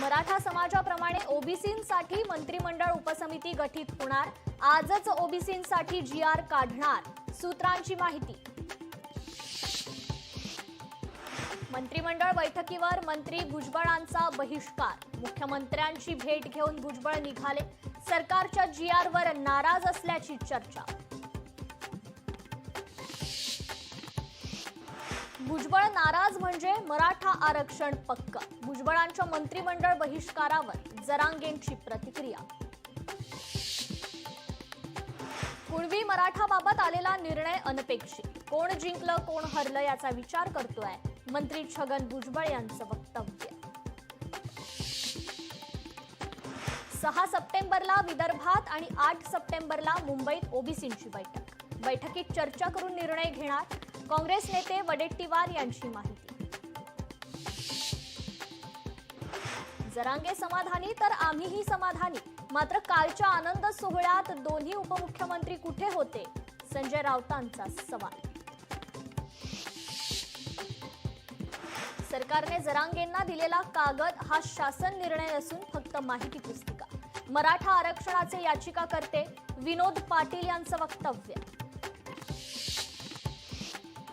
मराठा समाजाप्रमाणे ओबीसींसाठी मंत्रिमंडळ उपसमिती गठीत होणार। आजच ओबीसींसाठी जीआर काढणार, सूत्रांची माहिती। मंत्रिमंडळ बैठकीवर मंत्री भुजबळांचा बहिष्कार। मुख्यमंत्र्यांची भेट घेऊन भुजबळ निघाले। सरकारच्या जीआरवर नाराज असल्याची चर्चा। भुजबळ नाराज म्हणजे मराठा आरक्षण पक्का। भुजबळांच्या मंत्रिमंडळ बहिष्कारावर जरांगेंची प्रतिक्रिया। कुणबी मराठाबाबत आलेला निर्णय अनपेक्षित। कोण जिंकलं कोण हरलं याचा विचार करतोय मंत्री छगन भुजबळ यांचं वक्तव्य। 6 सप्टेंबरला विदर्भात आणि 8 सप्टेंबरला मुंबईत ओबीसींची बैठक। बैठकीत चर्चा करून निर्णय घेणार। काँग्रेस नेते वडेट्टीवार यांची माहिती। जरांगे समाधानी तर आम्हीही समाधानी। मात्र कालच्या आनंद सोहळ्यात दोन्ही उपमुख्यमंत्री कुठे होते? संजय राऊतांचा सवाल। सरकारने जरांगेंना दिलेला कागद हा शासन निर्णय नसून फक्त माहिती पुस्तिका। मराठा आरक्षणाचे याचिकाकर्ते विनोद पाटील यांचं वक्तव्य।